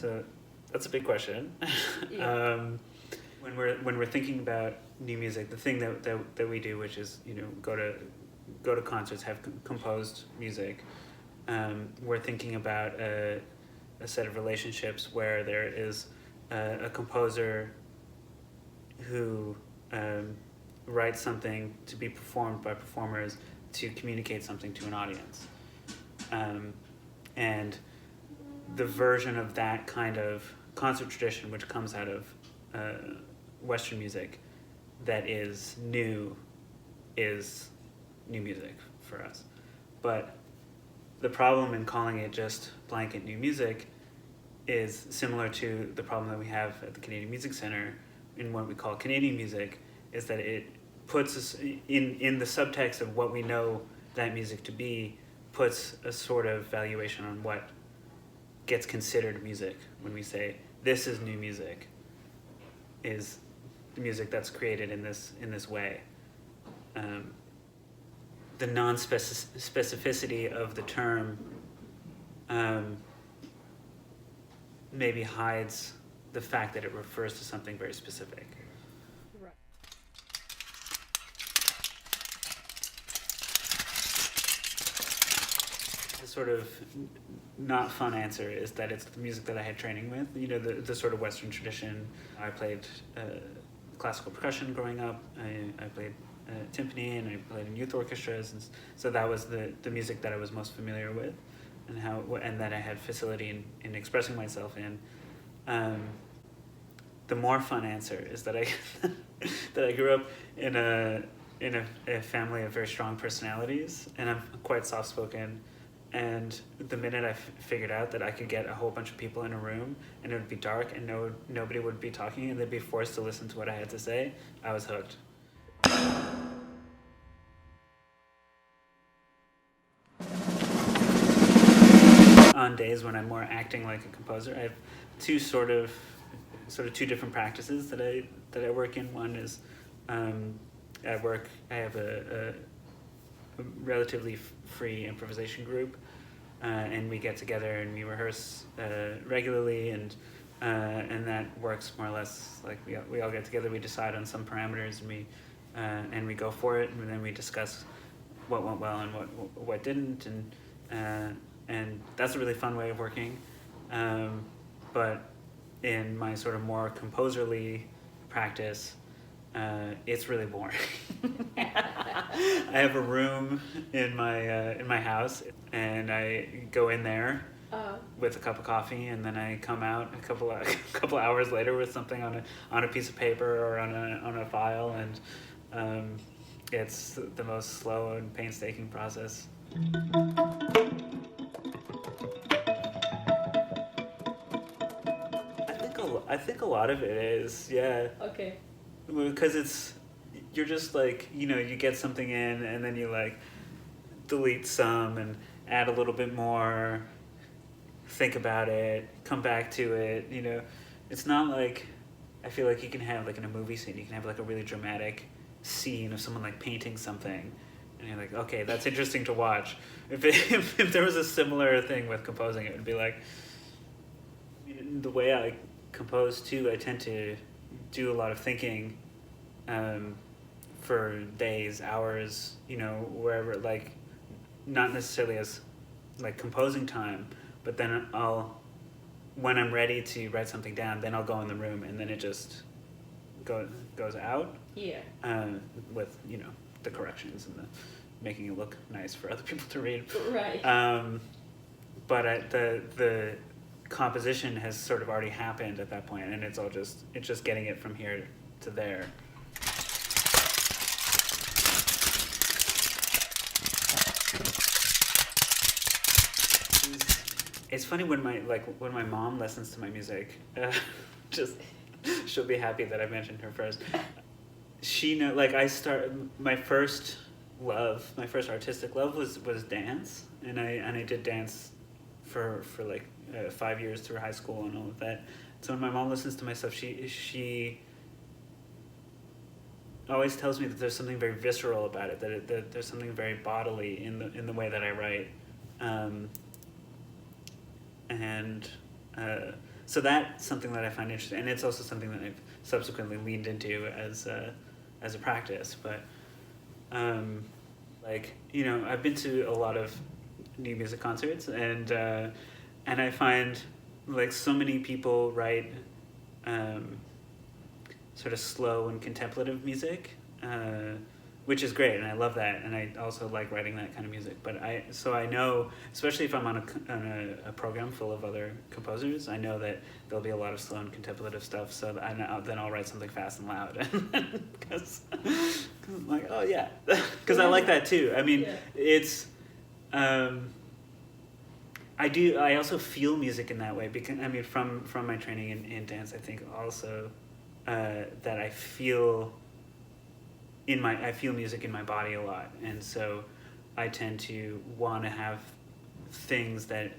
So that's a big question. Yeah. When we're thinking about new music, the thing that we do, which is go to concerts, have composed music. We're thinking about a set of relationships where there is a composer who writes something to be performed by performers to communicate something to an audience. And the version of that kind of concert tradition, which comes out of Western music, that is new music for us. But the problem in calling it just blanket new music is similar to the problem that we have at the Canadian Music Centre in what we call Canadian music, is that it puts us in the subtext of what we know that music to be, puts a sort of valuation on what gets considered music. When we say this is new music, is the music that's created in this way. The non-specificity of the term maybe hides the fact that it refers to something very specific. Right. The sort of not fun answer is that it's the music that I had training with, the sort of Western tradition. I played classical percussion growing up. I played timpani, and I played in youth orchestras, and so that was the music that I was most familiar with, and that I had facility in expressing myself in. The more fun answer is that I that I grew up in a family of very strong personalities, and I'm quite soft spoken. And the minute I figured out that I could get a whole bunch of people in a room and it would be dark and nobody would be talking and they'd be forced to listen to what I had to say, I was hooked. On days when I'm more acting like a composer, I have two two different practices that I work in. One is at work I have a relatively free improvisation group, and we get together and we rehearse regularly, and that works more or less like we all get together, we decide on some parameters, and we go for it, and then we discuss what went well and what didn't, and that's a really fun way of working. But in my sort of more composerly practice, it's really boring. I have a room in my house, and I go in there with a cup of coffee, and then I come out a couple hours later with something on a piece of paper or on a file, and it's the most slow and painstaking process. I think a lot of it is, yeah. Okay. Because you're just like, you get something in and then you like delete some and add a little bit more, think about it, come back to it, It's not like, I feel like you can have like in a movie scene, you can have like a really dramatic scene of someone like painting something and you're like, okay, that's interesting to watch. If there was a similar thing with composing, it would be like, the way I compose too, I tend to do a lot of thinking for days, hours, wherever, like not necessarily as like composing time, but then when I'm ready to write something down, then I'll go in the room and then it just goes out. Yeah. With the corrections and the making it look nice for other people to read. Right. But the composition has sort of already happened at that point, and it's just getting it from here to there. It's funny when my mom listens to my music, she'll be happy that I mentioned her first. She my first artistic love was dance, and I did dance for 5 years through high school and all of that. So when my mom listens to my stuff, she always tells me that there's something very visceral about it, that there's something very bodily in the way that I write, and so that's something that I find interesting, and it's also something that I've subsequently leaned into as a practice. But like, you know, I've been to a lot of new music concerts, and I find like so many people write sort of slow and contemplative music, which is great, and I love that, and I also like writing that kind of music. But I know, especially if I'm on a program full of other composers, I know that there'll be a lot of slow and contemplative stuff. So that then I'll write something fast and loud, because I'm like, oh yeah, because I like that too. I mean, it's. I also feel music in that way, because I mean, from my training in dance, I think also that I feel music in my body a lot, and so I tend to want to have things that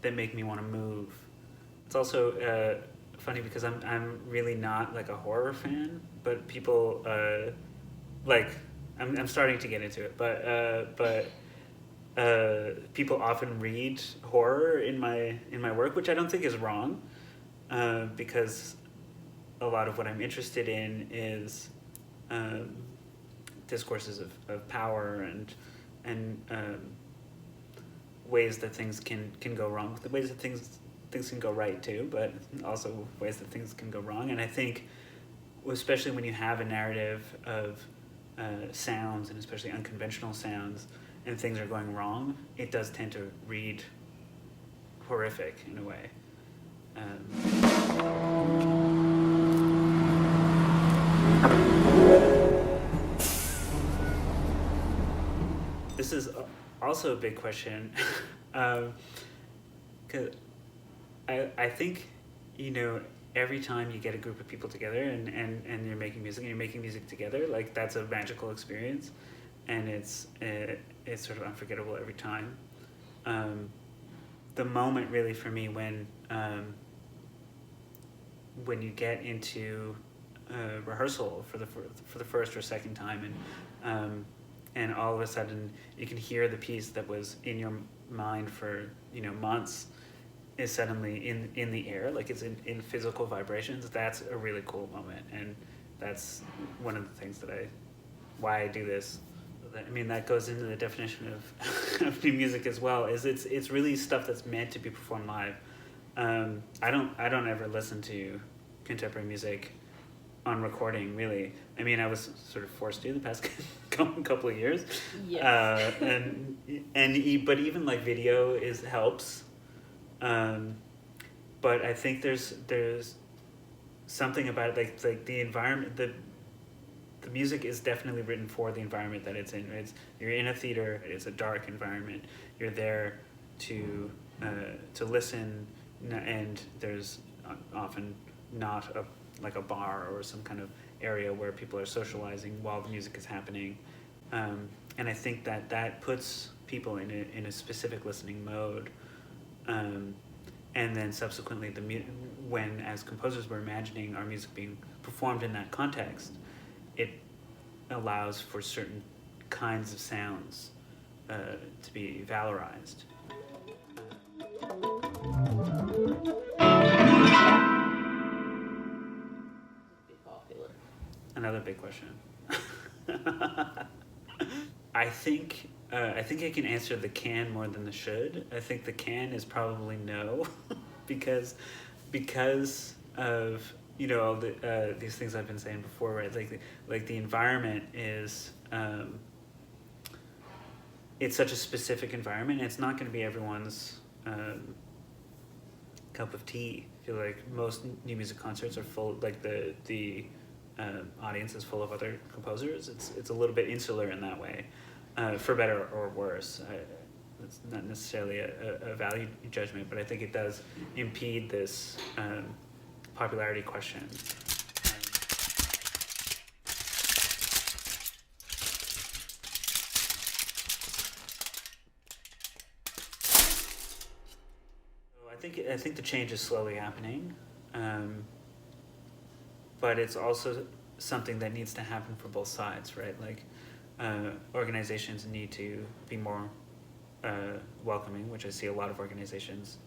make me want to move. It's also funny because I'm really not like a horror fan, but people like I'm starting to get into it, but people often read horror in my work, which I don't think is wrong, because a lot of what I'm interested in is discourses of power and ways that things can go wrong, the ways that things can go right too, but also ways that things can go wrong. And I think, especially when you have a narrative of sounds, and especially unconventional sounds, and things are going wrong, it does tend to read horrific in a way. This is also a big question, because I think, you know, every time you get a group of people together and you're making music together, like that's a magical experience, and it's sort of unforgettable every time. The moment really for me when you get into rehearsal for the first or second time, and all of a sudden you can hear the piece that was in your mind for, you know, months is suddenly in the air, like it's in physical vibrations. That's a really cool moment, and that's one of the things why I do this. I mean, that goes into the definition of new music as well. Is it's really stuff that's meant to be performed live. I don't ever listen to contemporary music on recording, really. I mean, I was sort of forced to the past couple of years. Yes. But even like video helps. But I think there's something about it, like the environment, the music is definitely written for the environment that it's in. You're in a theater. It's a dark environment. You're there to listen, and there's often not a bar or some kind of area where people are socializing while the music is happening, and I think that puts people in a specific listening mode, and then subsequently when as composers we're imagining our music being performed in that context, it allows for certain kinds of sounds to be valorized. Popular. Another big question. I think I can answer the can more than the should. I think the can is probably no, because of, you know, all these things I've been saying before, right? Like the environment is it's such a specific environment. It's not going to be everyone's cup of tea. I feel like most new music concerts are full, like the audience is full of other composers. It's a little bit insular in that way, for better or worse. It's not necessarily a value judgment, but I think it does impede this popularity question. I think the change is slowly happening, but it's also something that needs to happen for both sides, right? Like organizations need to be more welcoming, which I see a lot of organizations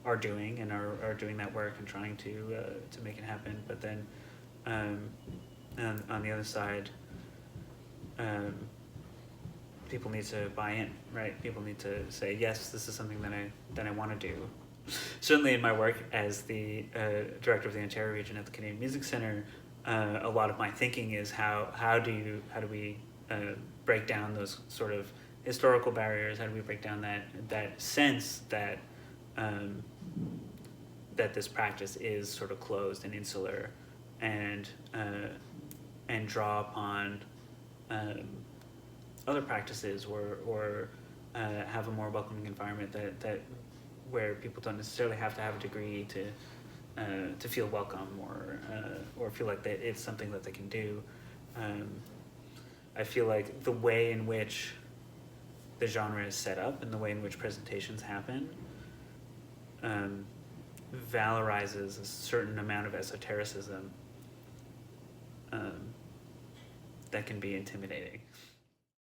are doing and are doing that work and trying to make it happen. But then and on the other side, people need to buy in, right? People need to say, yes, this is something that I want to do. Certainly in my work as the director of the Ontario region at the Canadian Music Centre, a lot of my thinking is how do we break down those sort of historical barriers? How do we break down that sense that that this practice is sort of closed and insular, and draw upon other practices, or have a more welcoming environment that where people don't necessarily have to have a degree to feel welcome, or feel like that it's something that they can do. I feel like the way in which the genre is set up and the way in which presentations happen valorizes a certain amount of esotericism that can be intimidating.